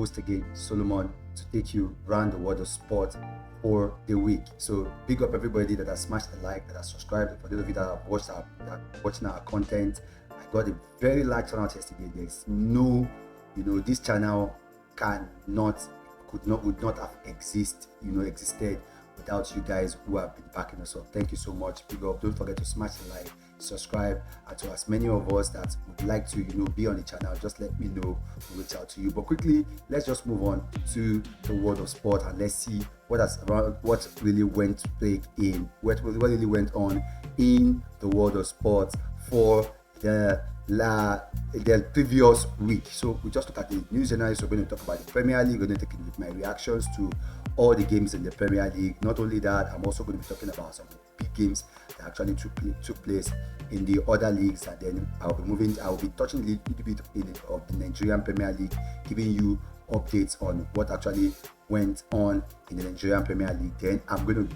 host again, Solomon, to take you around the world of sport for the week. So big up everybody that has smashed the like, that has subscribed. For those of you that have watching our content, I got a very large turnout yesterday. There's no, this channel would not have existed without you guys who have been backing us up. Thank you so much. Big up. Don't forget to smash the like, subscribe, and to as many of us that would like to be on the channel, just let me know. We'll reach out to you. But quickly, let's just move on to the world of sport and let's see what really went on in the world of sport for the previous week. So we just look at the news journalists. We're going to talk about the Premier League. We're going to take my reactions to all the games in the Premier League. Not only that, I'm also going to be talking about some big games that actually took place in the other leagues, and then I'll be touching a little bit of the Nigerian Premier League, giving you updates on what actually went on in the Nigerian Premier League. Then I'm going to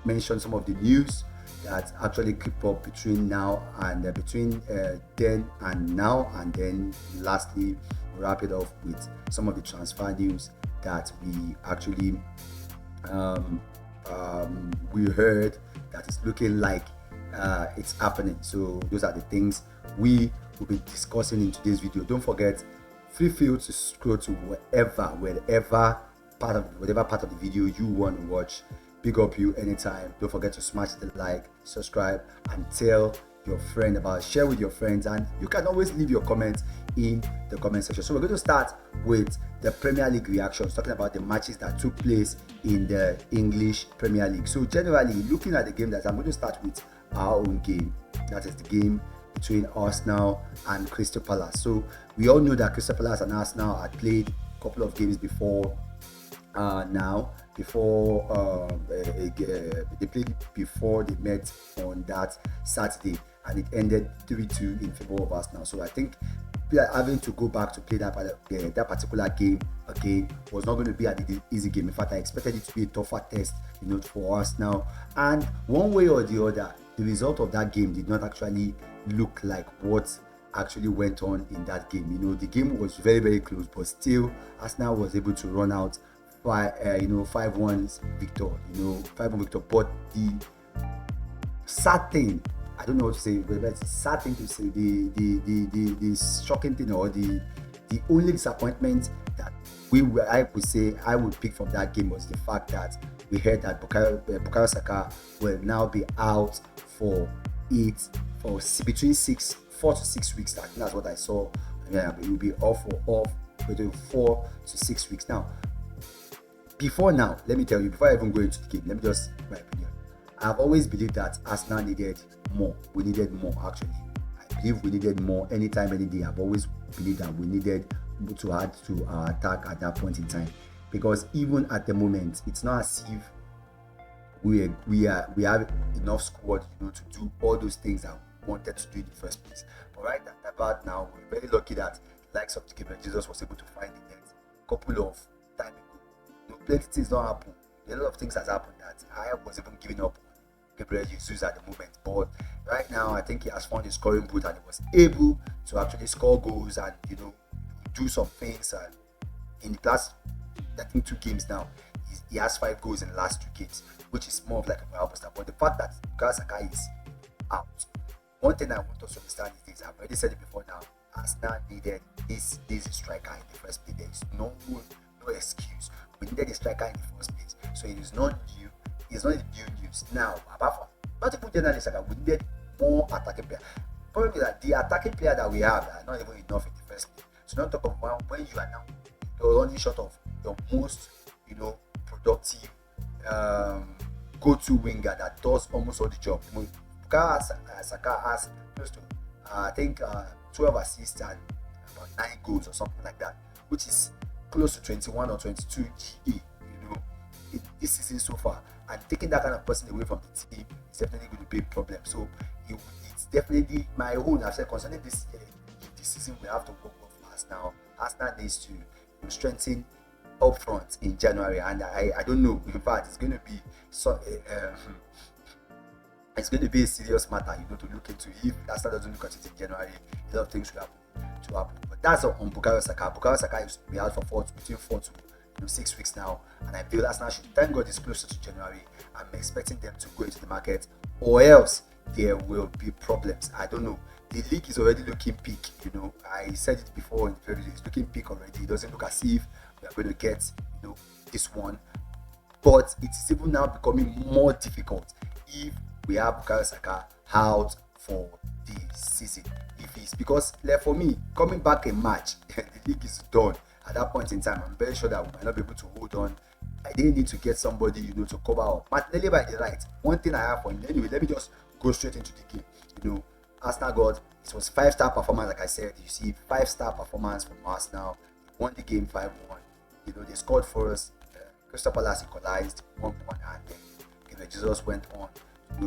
mention some of the news that actually creep up between now and then and now, and then lastly we'll wrap it off with some of the transfer news that we actually we heard that is looking like it's happening. So those are the things we will be discussing in today's video. Don't forget, feel to scroll to whatever part of the video you want to watch. Big up you anytime. Don't forget to smash the like, subscribe, and tell your friend share with your friends, and you can always leave your comments in the comment section. So we're going to start with the Premier League reactions, talking about the matches that took place in the English Premier League. So generally, looking at the game, that I'm going to start with our own game, that is the game between Arsenal and Crystal Palace. So we all know that Crystal Palace and Arsenal had played a couple of games before they played before they met on that Saturday, and it ended 3-2 in favor of Arsenal. So I think having to go back to play that particular game again was not going to be an easy game. In fact, I expected it to be a tougher test, for Arsenal. And one way or the other, the result of that game did not actually look like what actually went on in that game. The game was very, very close, but still Arsenal was able to run out 5-1 victor. 5-1 victor. But the sad thing, I don't know what to say, but it's sad thing to say, the shocking thing, or the only disappointment that I would pick from that game was the fact that we heard that Bukayo Saka will now be out for between 4 to 6 weeks. I think that's what I saw. Yeah, but he will be off between 4 to 6 weeks. Now, let me tell you, before I even go into the game, let me just my opinion. I've always believed that Arsenal needed more. We needed more, actually. I believe we needed more anytime, any day. I've always believed that we needed to add to our attack at that point in time, because even at the moment, it's not as if we have enough squad, to do all those things that we wanted to do in the first place. But right about now, we're very lucky that the likes of Gabriel Jesus was able to find the net a couple of time ago. Plenty things don't happen. A lot of things has happened that I was even giving up on Gabriel Jesus at the moment. But right now, I think he has found his scoring boot, and he was able to actually score goals and do some things. And in the past, I think 2 games now, he has 5 goals in the last 2 games, which is more of like a morale booster. But the fact that Bukayo Saka is out, one thing I want us to understand is this: I've already said it before now. Arsenal needed this striker in the first place. There is no excuse. We needed a striker in the first place, so it is not new. It's not new news now. Apart from not even generally striker, we needed more attacking player. Probably that the attacking player that we have are not even enough in the first place. So not talk about when you are now running short of your most productive go-to winger that does almost all the job. Bukayo Saka has close to I think 12 assists and about 9 goals or something like that, which is close to 21 or 22 GA, this season so far. And taking that kind of person away from the team is definitely going to be a problem. So it's definitely my own. I've said concerning this season, we have to work with Arsenal. Arsenal needs to strengthen up front in January, and I don't know. In fact, it's going to be it's going to be a serious matter, to look into. If Arsenal doesn't look at it in January, a lot of things will happen. But that's on Bukayo Saka. Bukayo Saka used to be out for between 4 to 6 weeks now, and I feel Arsenal should, thank God it's closer to January. I'm expecting them to go into the market, or else there will be problems. I don't know. The league is already looking peak. I said it before in the previous. It's looking peak already. It doesn't look as if we are going to get this one, but it is even now becoming more difficult if we have Bukayo Saka out for the season. If it's because, like, for me, coming back a match, the league is done at that point in time. I'm very sure that we might not be able to hold on. I didn't need to get somebody to cover up. Martinelli by the right. One thing I have for him. Anyway, let me just go straight into the game. Arsenal got, it was 5-star performance, like I said. You see, 5-star performance from Arsenal. Won the game 5-1. They scored for us. Crystal Palace equalized 1-1, and then Gabriel Jesus went on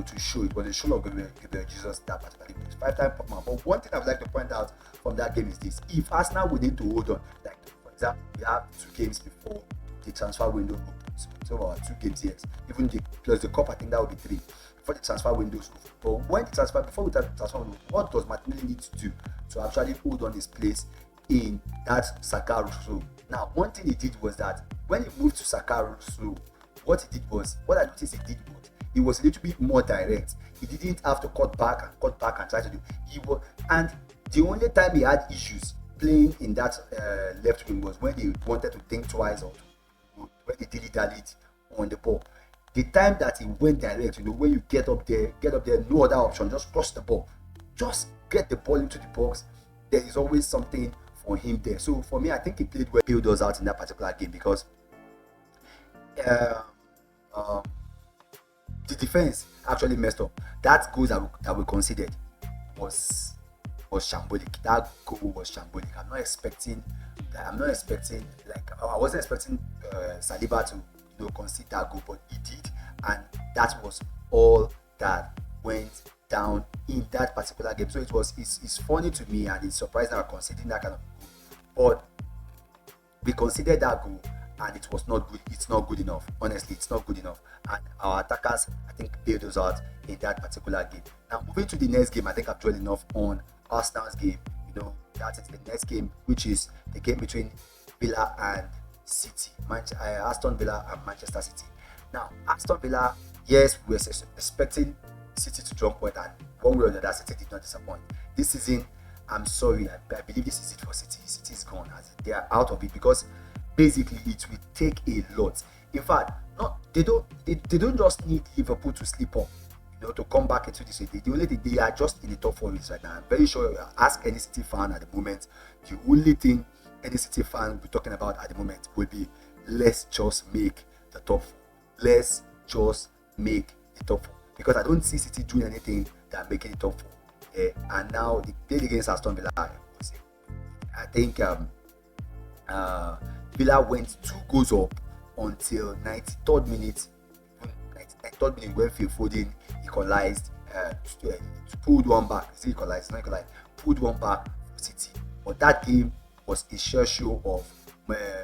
to show. It was a show of Gabriel Jesus that particularly was 5-time performance. But one thing I would like to point out from that game is this: if Arsenal would need to hold on, like for example, we have 2 games before the transfer window opens. So our 2 games, yes. Even plus the cup, I think that would be 3 before the transfer windows open. But before we start the transfer window, what does Martinelli need to do to actually hold on his place in that Saka role? Now, one thing he did was that when he moved to Saka role, what I noticed he did was he was a little bit more direct. He didn't have to cut back and try to do. And the only time he had issues playing in that left wing was when he wanted to think twice, or when he dilly-dallied on the ball. The time that he went direct, when you get up there, no other option, just cross the ball, just get the ball into the box. There is always something for him there. So for me, I think he played well. Build us out in that particular game, because the defense actually messed up. That goal that we considered was shambolic. That goal was shambolic. I'm not expecting. Like, I wasn't expecting Saliba to concede that goal, but he did, and that was all that went down in that particular game. So it's funny to me, and it's surprising that we're conceding that kind of goal. But we considered that goal, and it was not good. It's not good enough. Honestly, it's not good enough. And our attackers, I think, bailed us out in that particular game. Now, moving to the next game, I think I've dwelled enough on Arsenal's game. That is the next game, which is the game between Villa and City. Aston Villa and Manchester City. Now, Aston Villa, yes, we were expecting City to jump point, and one way or the other, City did not disappoint. This season, I'm sorry, I believe this is it for City. City is gone. They are out of it, because basically it will take a lot. In fact, they don't just need Liverpool to slip up, to come back into this. The only thing, they are just in the top 4 race right now. I'm very sure, ask any City fan at the moment, the only thing any City fan will be talking about at the moment will be, let's just make the top 4. Let's just make the top 4. Because I don't see City doing anything that making the top 4. And now they played against Aston Villa. I think Villa went 2 goals up until 93rd minute. 93rd minute when Phil Foden equalized, pulled one back. Is it equalized? Not equalized. Pulled one back for City. But that game was a sheer show of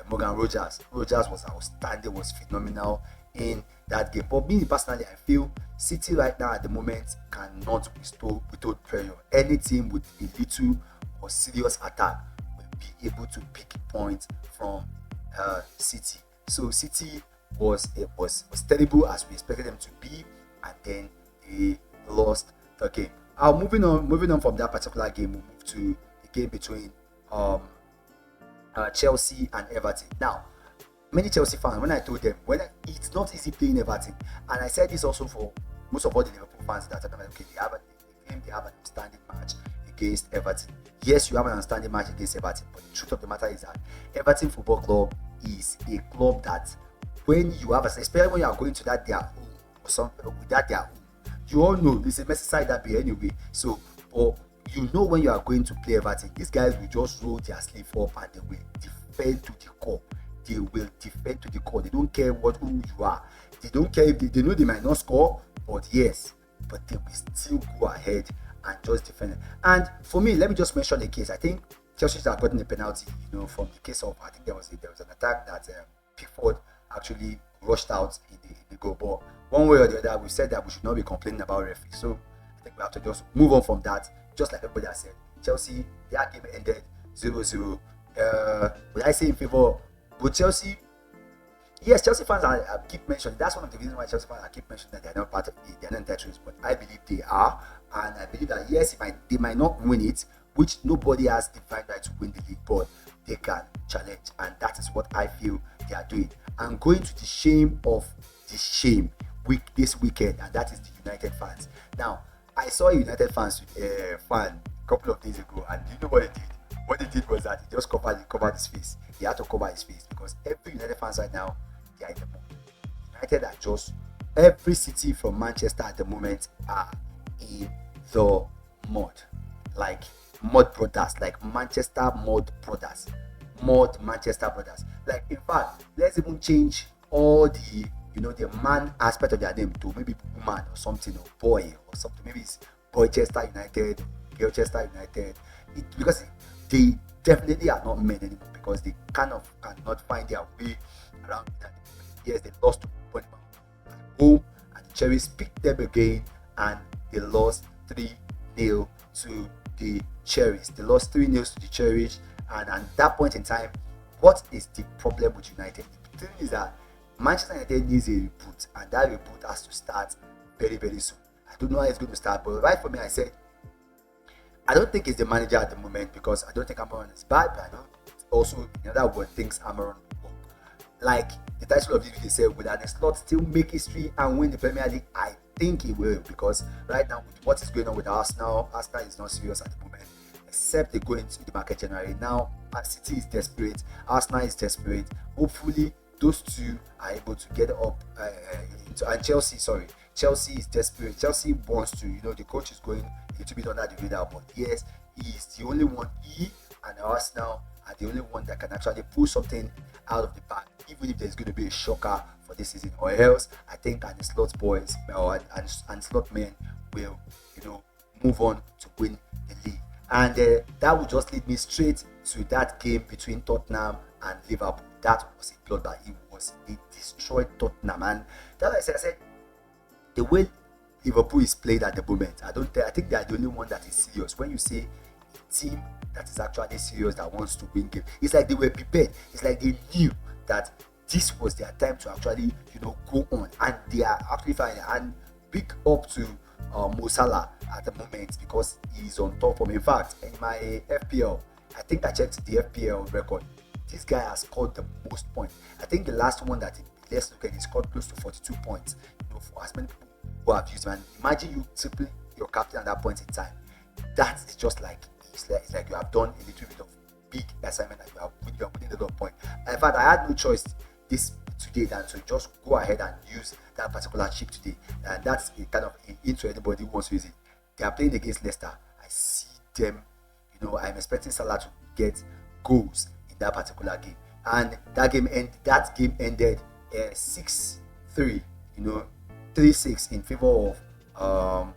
Morgan Rogers. Rogers was outstanding, was phenomenal in that game. But me personally, I feel City right now at the moment cannot withhold pressure. Any team with a little or serious attack will be able to pick points from City. So City was terrible as we expected them to be, and then they lost the game. Moving on from that particular game, we move to the game between Chelsea and Everton. Now, many Chelsea fans, when I told them it's not easy playing Everton, and I said this also for most of all the Liverpool fans, that okay, they have an outstanding match against Everton. Yes, you have an outstanding match against Everton, but the truth of the matter is that Everton Football Club is a club that, when you have, especially when you are going to that their home or something with that their home, you all know this is a Merseyside derby anyway. So, or when you are going to play Everton, these guys will just roll their sleeve up and they will defend to the core. They will defend to the core. They don't care who you are. They don't care if they know they might not score, but they will still go ahead and just defend it. And for me, let me just mention a case. I think Chelsea should have gotten a penalty, from the case of, I think there was an attack that Pickford actually rushed out in the goal. But one way or the other, we said that we should not be complaining about referees. So I think we have to just move on from that. Just like everybody has said, Chelsea, their game ended 0-0. Would I say in favor? But Chelsea, yes, Chelsea fans are keep mentioning. That's one of the reasons why Chelsea fans are keep mentioning that they're not part of it, they're not entitled. But I believe they are, and I believe that yes, they might not win it, which nobody has divine right to win the league, but they can challenge, and that is what I feel they are doing. And going to the shame of the shame this weekend, and that is the United fans. Now, I saw a United fan a couple of days ago, and you know what he did? What he did was that he just covered his face. He had to cover his face because every United fans right now, they are in the mud. United are just, every city from Manchester at the moment are in the mud. Like mud brothers, like Manchester mud brothers. Manchester brothers. Like, in fact, let's even change all the, the man aspect of their name to maybe woman or something, or boy or something. Maybe it's Boychester United, Girlchester United. Because they definitely are not men anymore, because they cannot find their way around it. Yes, they lost to Bournemouth at home, and the Cherries picked them again, and they lost 3-0 to the Cherries. They lost 3-0 to the Cherries, and at that point in time, what is the problem with United? The thing is that Manchester United needs a reboot, and that reboot has to start very, very soon. I don't know how it's going to start, but right for me, I said, I don't think it's the manager at the moment, because I don't think Amaron is bad, but I don't also, in other words, thinks Amaron will. Like the title of this video said, will Arne Slot still make history and win the Premier League? I think he will, because right now with what is going on with Arsenal is not serious at the moment, except they go into the market January. Now City is desperate, Arsenal is desperate. Hopefully those two are able to get up and Chelsea is desperate. Chelsea wants to, the coach is going a little bit under the radar, but yes, he's the only one, he and Arsenal are the only one that can actually pull something out of the bag, even if there's going to be a shocker for this season, or else I think Arne Slot boys and Slot men will, move on to win the league. And that would just lead me straight to that game between Tottenham and Liverpool. That was a bloodbath. It destroyed Tottenham, and that's why I said the way Liverpool is played at the moment, I think they are the only one that is serious. When you say a team that is actually serious, that wants to win game, it's like they were prepared. It's like they knew that this was their time to actually, go on, and they are actually fine. And big up to Mo Salah at the moment, because he's on top form. In fact, in my FPL, I think I checked the FPL record. This guy has scored the most points. I think the last one that let's look at, he scored close to 42 points. For as many people who have used, man. Imagine you tripling your captain at that point in time. That is just like it's like you have done a little bit of big assignment, and you are winning a lot of points. In fact, I had no choice today than to just go ahead and use that particular chip today, and that's a kind of into anybody who wants to use it. They are playing against Leicester. I see them. I'm expecting Salah to get goals in that particular game, and that game ended 6-3. 3-6 in favor of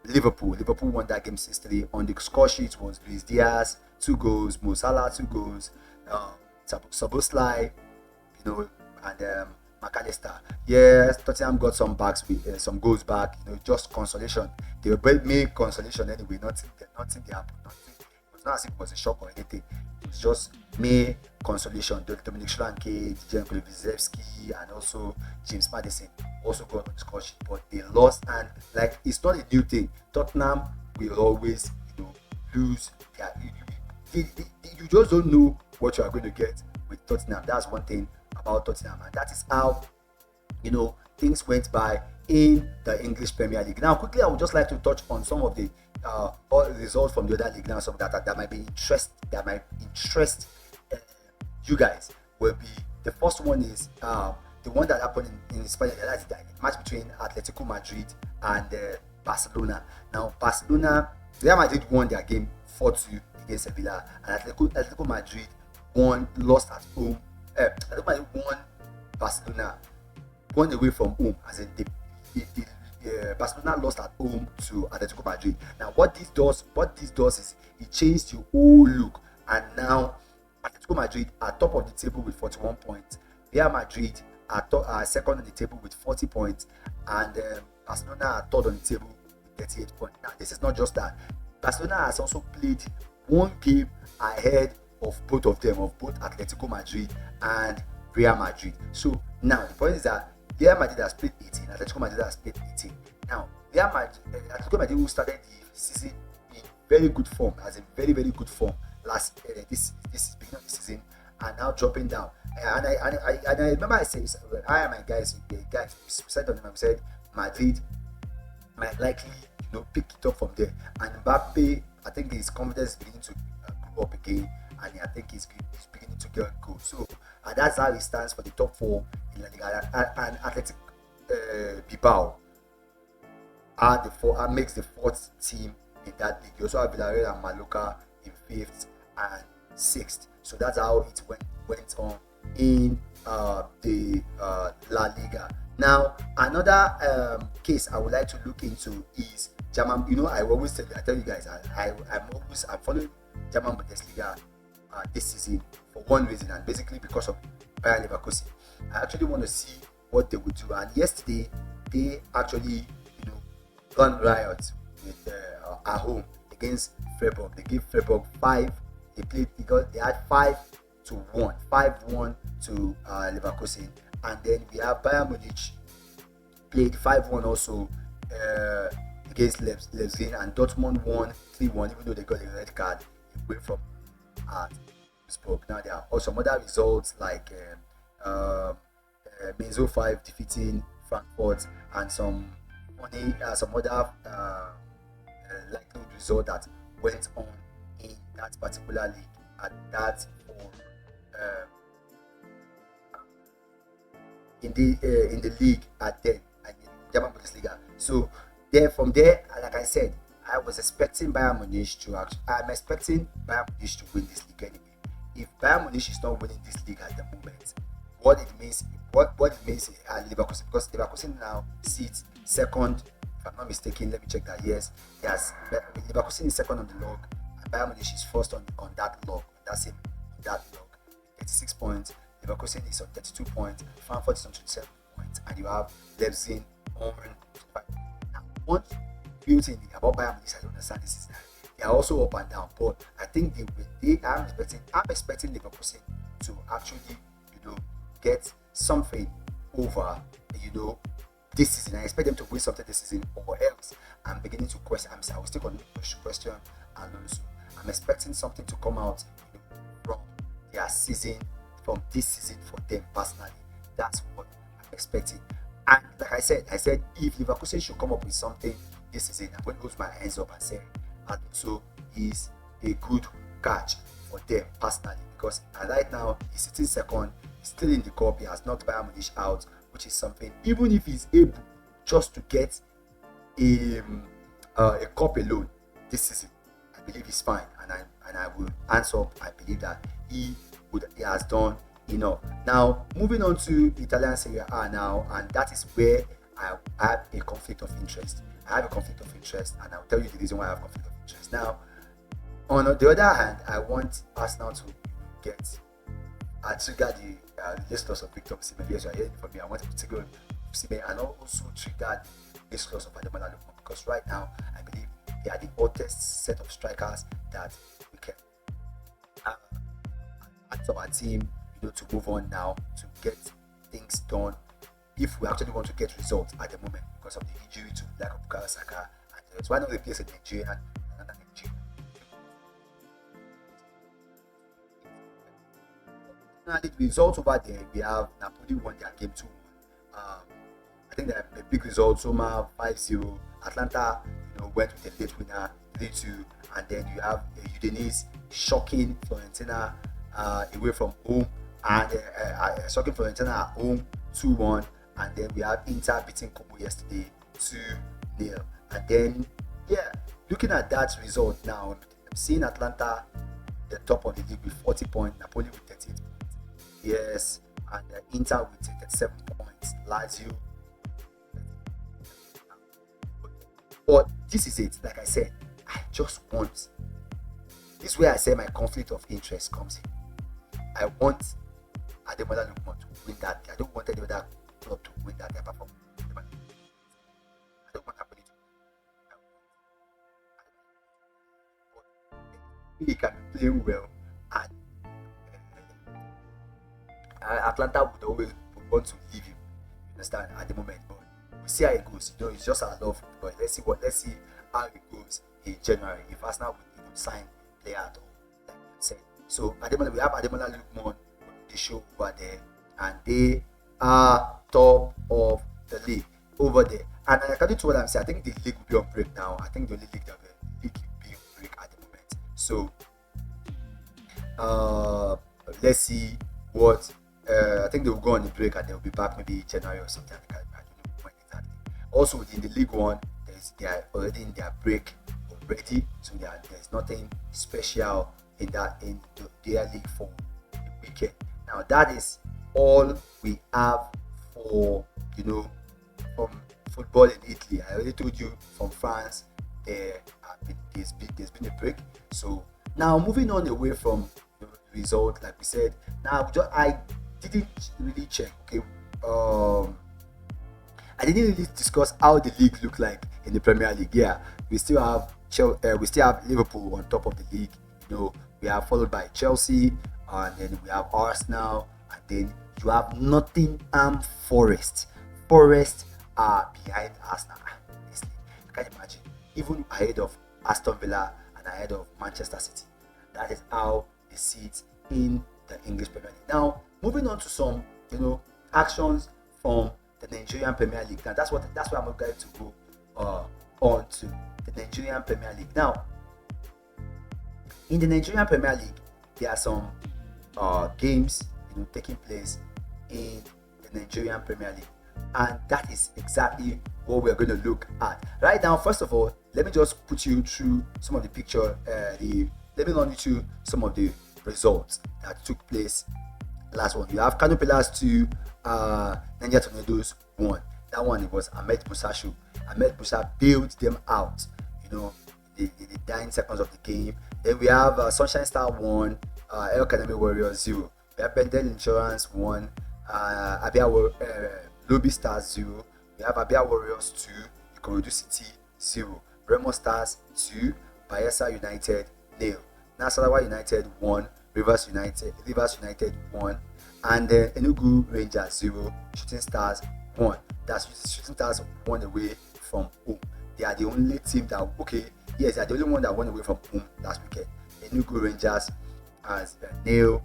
Liverpool. Liverpool won that game 6-3. On the score sheet was Luis Diaz 2 goals, Mo Salah 2 goals, Szoboszlai, and McAllister. Yes, Tottenham got some goals back. Just consolation. They were made consolation anyway. Nothing happened. It was not as if it was a shock or anything. It was just mere consolation. Dominic Solanke, Jan Kulusevski, and also James Maddison also got on the score sheet, but they lost. And like, it's not a new thing. Tottenham will always, lose. You just don't know what you are going to get with Tottenham. That's one thing about Tottenham, and that is how things went by in the English Premier League. Now, quickly, I would just like to touch on some of the results from the other league. Now, some that might interest you guys. Will be the first one is the one that happened in Spain. That's the match between Atletico Madrid and Barcelona. Now, Real Madrid won their game 4-2 against Sevilla, and Atletico Madrid lost at home. Atletico Madrid won Barcelona, won away from home, as in Barcelona lost at home to Atletico Madrid. Now, what this does is it changed the whole look, and now Atletico Madrid are top of the table with 41 points. Real Madrid are second on the table with 40 points, and Barcelona are third on the table with 38 points. Now, this is not just that. Barcelona has also played one game ahead of both of them, of both Atletico Madrid and Real Madrid. So now the point is that Real Madrid has played 18, Atletico Madrid has played 18. Now Real Madrid, Atletico Madrid, who started the season in very good form, has a very good form last this beginning of the season, and now dropping down. And I remember I said, I and my guys said on them, I said Madrid might likely pick it up from there. And Mbappe, I think his confidence is beginning to grow up again, and I think he's beginning to get goal. So that's how he stands for the top 4 in La Liga. And Athletic Bilbao makes the 4th team in that league. You also have Villarreal and Mallorca in 5th and 6th. So that's how it went on in the La Liga. Now another case I would like to look into is German. I always tell you guys, I'm following German Bundesliga this season for one reason, and basically because of Bayern Leverkusen. I actually want to see what they would do. And yesterday they actually gone riot with at home against Freiburg. They gave Freiburg 5. They had 5-1 to Leverkusen, and then we have Bayern Munich played 5-1 also against Leipzig, and Dortmund won 3-1, even though they got a red card away from Wolfsburg. Now there are also some other results like Mainz 05 defeating Frankfurt, and some other likely result that went on in that particular league, and that's for in the league at then and in German Bundesliga. So from there, like I said, I was expecting Bayern Munich I'm expecting Bayern Munich to win this league anyway. If Bayern Munich is not winning this league at the moment, what it means Leverkusen, because Leverkusen now sits second, if I'm not mistaken. Let me check that. Yes, Leverkusen is second on the log, and Bayern Munich is first on that log, on that log, 36 points. Leverkusen is on 32 points, Frankfurt is on 27 points, and you have Leipzig on 25. Now, one beauty thing about Bayern Munich I don't understand is that they are also up and down, but I think I'm expecting Leverkusen to actually get something over this season. I expect them to win something this season, or else I'm beginning to question. I will still continue to question Alonso. I'm expecting something to come out from their season, from this season for them personally. That's what I'm expecting. And like I said, if Leverkusen should come up with something this season, I'm going to hold my hands up and say Alonso is a good catch for them personally, because right now he's sitting second, he's still in the cup, he has knocked Bayern Munich out, which is something. Even if he's able just to get a cup alone this season, I believe he's fine, and I will answer up. I believe that he has done enough. Now moving on to Italian Serie A now, and that is where I have a conflict of interest. And I'll tell you the reason why I have conflict of interest. Now, on the other hand, I want Arsenal to trigger the list loss of Victor Osimhen. Yes, you are hearing from me. I want to trigger Osimhen and also trigger the list loss of Ademola Lookman, because right now I believe they are the hottest set of strikers that we can add to our team, to move on now, to get things done if we actually want to get results at the moment, because of the injury to lack of Bukayo Saka, and that's why not replace a Nigerian and another Nigerian. The results over there, we have Napoli won their game 2-1. I think they're a big result. Roma 5-0. Atlanta, went with a late winner 3-2, and then you have Udinese shocking Fiorentina away from home, and shocking Fiorentina at home 2-1, and then we have Inter beating Como yesterday 2-0. And then looking at that result now, I'm seeing Atlanta the top of the league with 40 points, Napoli with 38 points. Yes, and Inter with 37 points, Lazio. But this is it. Like I said, I just want. This is where I say my conflict of interest comes in. I want Ademola Lookman to win that. I don't want any other club to win that apart from Ademola. I don't want Napoli to win. He can be playing well. Atlanta would always want to leave him. You understand at the moment, but we see how it goes. It's just our love. But let's see how it goes in January. If Arsenal would sign player at all, like I said. So at the moment we have Ademola Lookman, the show over there, and they are top of the league over there. And according to what I'm saying, I think the league will be on break now. I think the only league will be on break at the moment. So let's see what I think they will go on the break and they'll be back maybe January or something. I don't know when exactly. Also within the League One, they are already in their break already, so there's nothing special in their league for the weekend. Now that is all we have for from football in Italy. I already told you from France there's been a break. So now moving on away from the result, like we said, now I didn't really check. Okay, I didn't really discuss how the league look like in the Premier League. Yeah, we still have Liverpool on top of the league. We are followed by Chelsea, and then we have Arsenal, and then you have Nottingham Forest. Forest are behind Arsenal. Honestly, I can't imagine. Even ahead of Aston Villa and ahead of Manchester City. That is how they see it in the English Premier League. Now, moving on to some, actions from the Nigerian Premier League. Now, that's where I'm going to go on to the Nigerian Premier League. Now, in the Nigerian Premier League, there are some games, taking place in the Nigerian Premier League, and that is exactly what we're going to look at right now. First of all, let me just put you through some of the picture. Let me run you through some of the results that took place last one. You have Kano Pillars 2, Niger Tornadoes 1. That one, it was Ahmed Musa show. Ahmed Musa bailed them out, the dying seconds of the game. Then we have Sunshine Star 1, El Academy Warriors 0. We have Bendel Insurance 1, Lobby Stars 0. We have Abia Warriors 2, Ikorodu City 0. Remo Stars 2, Bayelsa United 0. Nasarawa United 1, Rivers United 1, and then Enugu Rangers 0, Shooting Stars 1. That's Shooting Stars won away from home. They are the only team that they are the only one that won away from home last weekend. Enugu Rangers as nil,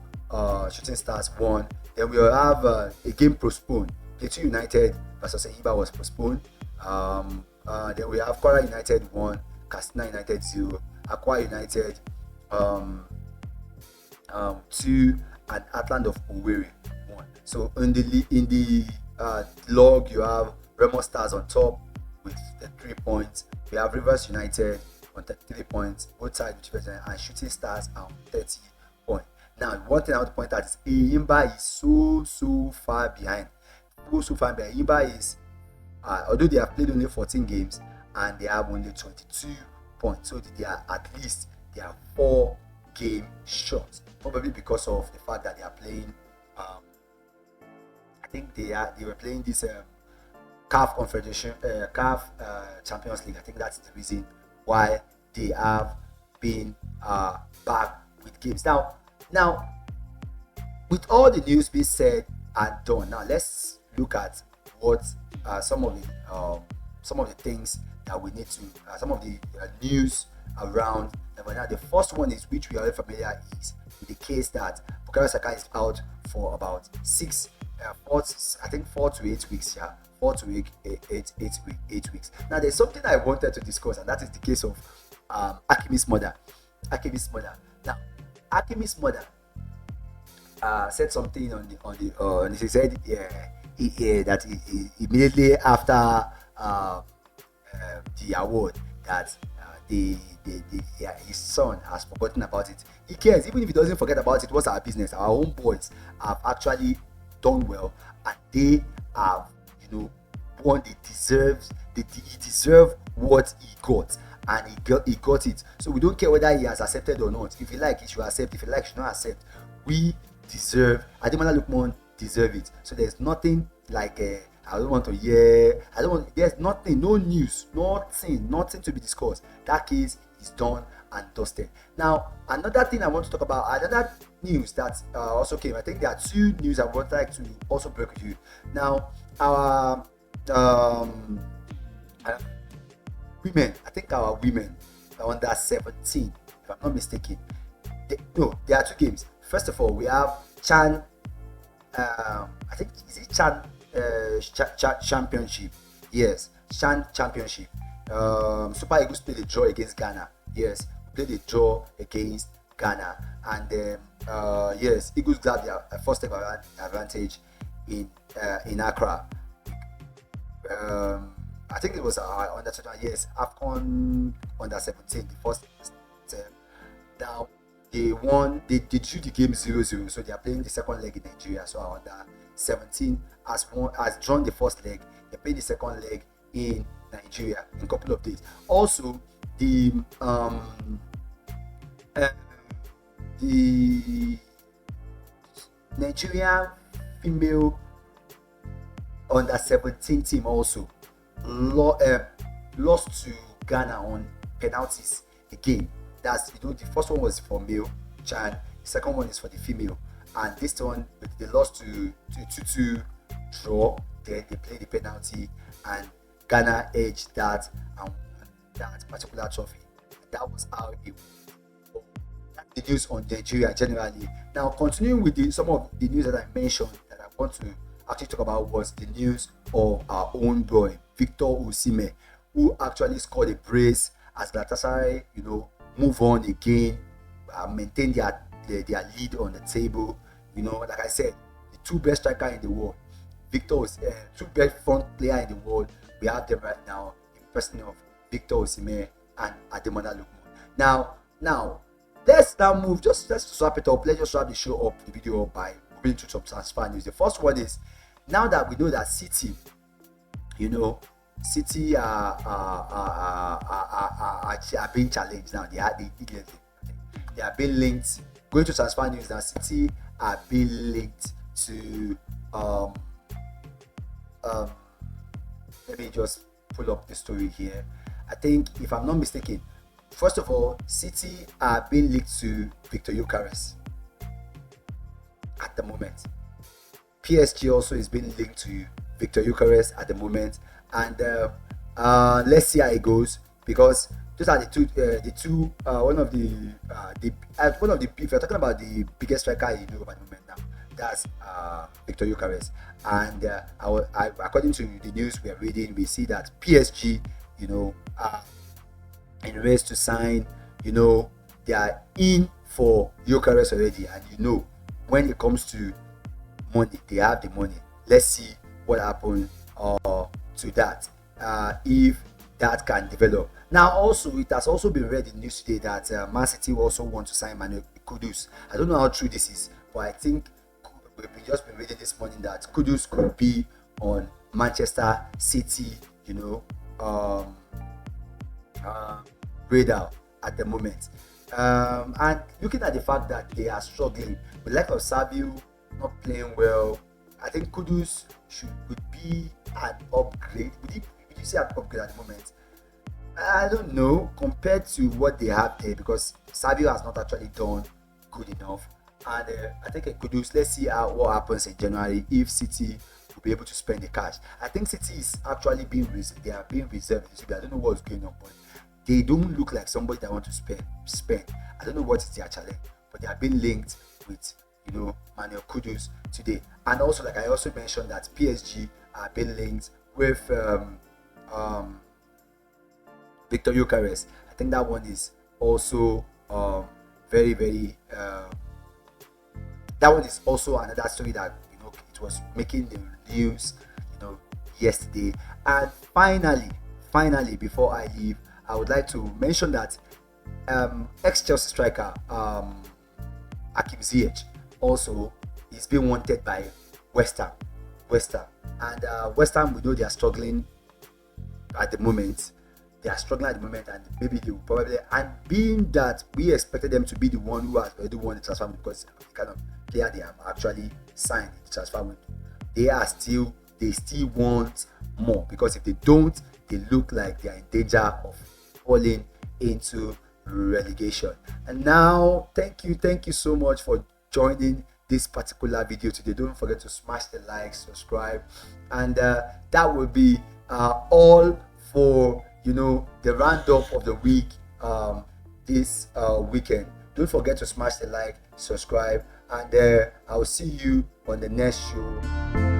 Shooting Stars 1. Then we will have a game postponed. Plateau United versus Enyimba was postponed. Then we have Kwara United 1, Katsina United 0, Akwa United 2, and Atland of Owerri 1. So in the log, you have Remo Stars on top with the 3 points. We have Rivers United on 33 points, both sides with and Shooting Stars on 30 points. Now, one thing I want to point out is Enyimba is so far behind. Enyimba is, although they have played only 14 games and they have only 22 points, so they are 4 game short. Probably because of the fact that they are playing. I think they were playing this CAF Confederation, CAF Champions League. I think that's the reason why they have been back with games. Now, with all the news being said and done, now let's look at what some of the things that we need to, some of the news around. Now, the first one is, which we are familiar, is with the case that Bukayo Saka is out for about 4 to 8 weeks. Yeah, 4 to 8 weeks. Now, there's something I wanted to discuss, and that is the case of Hakimi's mother. Now, Hakimi's mother said something on he said that immediately after the award that his son has forgotten about it. He cares, even if he doesn't forget about it. What's our business? Our own boys have actually done well, and they have, won. He deserves what he got, and he got it. So we don't care whether he has accepted or not. If he like, he should accept. If he like, he should not accept. We deserve. Ademola Lookman deserve it. So there's nothing like I don't want to hear. There's nothing, no news, nothing to be discussed. That case is done and dusted. Now, another thing I want to talk about, another news that also came. I think there are two news I would like to also break with you. Now, our women, I think our women are under 17, if I'm not mistaken. There are two games. First of all, we have Chan. I think is it Chan Championship? Yes, Chan Championship. Super Eagles played a draw against Ghana. Yes, played a draw against Ghana, and yes, Eagles grabbed their first step advantage in Accra. I think it was under 21 years AFCON under 17, the first term. Now they won. They drew the game 0-0, so they are playing the second leg in Nigeria. So our under 17 has drawn the first leg. They play the second leg in Nigeria in a couple of days. Also, the Nigerian female under 17 team also lost to Ghana on penalties again. That's, the first one was for male Chan, the second one is for the female, and this one they lost to 2-2 draw. They played the penalty, and Ghana edged that and won that particular trophy. That was how it was. That's the news on Nigeria generally. Now, continuing with some of the news that I mentioned that I want to actually talk about was the news of our own boy Victor Osimhen, who actually scored a brace as Galatasaray, move on again, maintain their lead on the table. Like I said, the two best striker in the world, two best front player in the world, we have them right now in person of Victor Osimhen and Ademola Lookman. Now let's now move. Let's wrap it up. Let's just wrap the video up by moving to some transfer news. The first one is, now that we know that City are being challenged now. They are being linked. Going to transfer news now. City are being linked to let me just pull up the story here. I think, if I'm not mistaken, first of all, City are being linked to Victor Gyökeres at the moment. PSG also is being linked to Victor Gyökeres at the moment, and let's see how it goes, because those are the two one of the if you're talking about the biggest striker in Europe at the moment now, that's Victor Gyökeres. And according to the news we are reading, we see that PSG are in race to sign. They are in for Gyökeres already, and when it comes to money, they have the money. Let's see what happens to that, if that can develop. Now, also, it has also been read in news today that Man City also want to sign Manuel Kudus. I don't know how true this is, but I think we've just been reading this morning that Kudus could be on Manchester City, radar at the moment. And looking at the fact that they are struggling, with lack of Savio not playing well, I think Kudus would be an upgrade. Would you say an upgrade at the moment? I don't know, compared to what they have there, because Savio has not actually done good enough. And I think Kudus, let's see what happens in January, if City will be able to spend the cash. I think City is actually being reserved. They are being reserved. I don't know what's going on, but they don't look like somebody that want to spend. I don't know what is their challenge, but they are being linked with Manuel Kudus today. And also, like I also mentioned, that PSG are being linked with Victor Gyökeres. I think that one is also very, very that one is also another story that it was making the news yesterday. And finally, before I leave, I would like to mention that ex-Chelsea striker Hakim Ziyech also is being wanted by West Ham, and West Ham, we know they are struggling at the moment. And maybe they will probably, and being that we expected them to be the one who has already won the transfer, because the kind of player they have actually signed the transfer window, they still want more, because if they don't, they look like they are in danger of falling into relegation. And now, thank you so much for joining this particular video today. Don't forget to smash the like, subscribe, and that will be all for the roundup of the week this weekend. Don't forget to smash the like, subscribe, and I'll see you on the next show.